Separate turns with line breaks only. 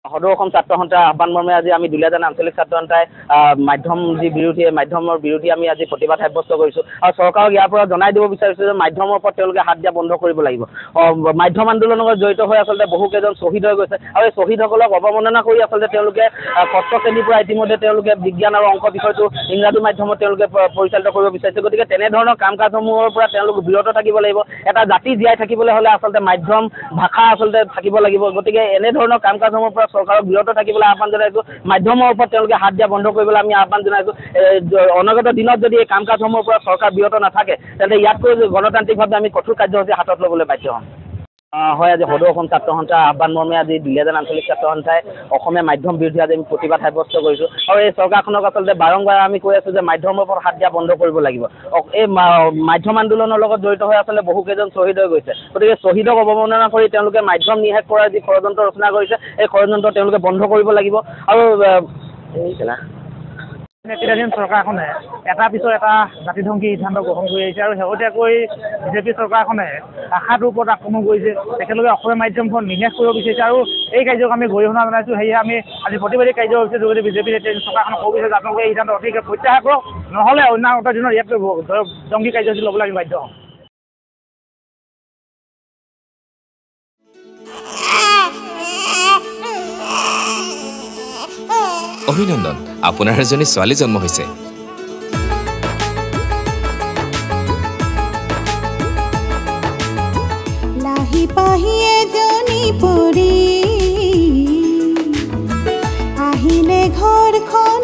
সদৌ অসম ছাত্ৰ সন্থাৰ আহ্বান মৰ্মে আজি আমি দুলীয়াজান আঞ্চলিক ছাত্ৰ সন্থাই মাধ্যম যি বিৰোধী মাধ্যমৰ বিৰোধী আমি আজি প্ৰতিবাদ সাব্যস্ত কৰিছোঁ আৰু চৰকাৰক ইয়াৰ পৰা জনাই দিব বিচাৰিছোঁ যে মাধ্যমৰ ওপৰত তেওঁলোকে হাত দিয়া বন্ধ কৰিব লাগিব মাধ্যম আন্দোলনৰ লগত জড়িত হৈ আচলতে বহুকেইজন শ্বহীদ হৈ গৈছে আৰু এই শ্বহীদসকলক অৱমাননা কৰি আচলতে তেওঁলোকে ষষ্ঠ শ্ৰেণীৰ পৰা ইতিমধ্যে তেওঁলোকে বিজ্ঞান আৰু অংক বিষয়টো ইংৰাজী মাধ্যমত তেওঁলোকে পৰিচালিত কৰিব বিচাৰিছে গতিকে তেনেধৰণৰ কাম কাজসমূহৰ পৰা তেওঁলোক বিৰত থাকিব লাগিব এটা জাতি জীয়াই থাকিবলৈ হ'লে আচলতে মাধ্যম ভাষা আচলতে থাকিব লাগিব গতিকে এনেধৰণৰ কাম কাজসমূহৰ পৰা চৰকাৰক বিৰত থাকিবলৈ আহ্বান জনাইছোঁ মাধ্যমৰ ওপৰত তেওঁলোকে হাত দিয়া বন্ধ কৰিবলৈ আমি আহ্বান জনাইছোঁ অনাগত দিনত যদি এই কাম কাজসমূহৰ পৰা চৰকাৰ বিৰত নাথাকে তেন্তে ইয়াতকৈ গণতান্ত্ৰিকভাৱে আমি কঠোৰ কাৰ্যসূচী হাতত ল'বলৈ বাধ্য হ'ম হয় আজি সদৌ অসম ছাত্ৰ সন্থাৰ আহ্বান মৰ্মে আজি দুলীয়াজান আঞ্চলিক ছাত্ৰ সন্থাই অসমীয়া মাধ্যম বিৰোধী আজি আমি প্ৰতিবাদ সাব্যস্ত কৰিছোঁ আৰু এই চৰকাৰখনক আচলতে বাৰম্বাৰ আমি কৈ আছোঁ যে মাধ্যমৰ ওপৰত হাত দিয়া বন্ধ কৰিব লাগিব এই মাধ্যম আন্দোলনৰ লগত জড়িত হৈ আচলতে বহুকেইজন শ্বহীদ হৈ গৈছে গতিকে শ্বহীদক অৱমাননা কৰি তেওঁলোকে মাধ্যম নিষেধ কৰাৰ যি ষড়যন্ত্ৰ ৰচনা কৰিছে এই ষড়যন্ত্ৰ তেওঁলোকে বন্ধ কৰিব লাগিব আৰু
নেতৃত্বাধীন চৰকাৰখনে এটাৰ পিছত এটা জাতিধ্বংসী সিদ্ধান্ত গ্ৰহণ কৰি আহিছে আৰু শেহতীয়াকৈ বিজেপি চৰকাৰখনে ভাষাটোৰ ওপৰত আক্ৰমণ কৰিছে তেখেতলোকে অসমীয়া মাধ্যমখন নিষেধ কৰিব বিচাৰিছে আৰু এই কাৰ্যক আমি গৰিহণা জনাইছোঁ সেয়ে আমি আজি প্ৰতিবাদী কাৰ্যসূচীৰ যোগেদি বিজেপি নেতৃত্বাধীন চৰকাৰখনক ক'ব বিচাৰিছোঁ যে আপোনালোকে এই সিদ্ধান্ত অতিকে প্ৰত্যাহাৰ কৰক নহ'লে অন্যান্য দিনত ইয়াত জংগী কাৰ্যসূচী ল'বলৈ আমি বাধ্য হ'ম
অভিনন্দন আপোনাৰ এজনী ছোৱালী জন্ম হৈছে
লাহি পাহি এজনী পৰি আহিলে ঘৰখন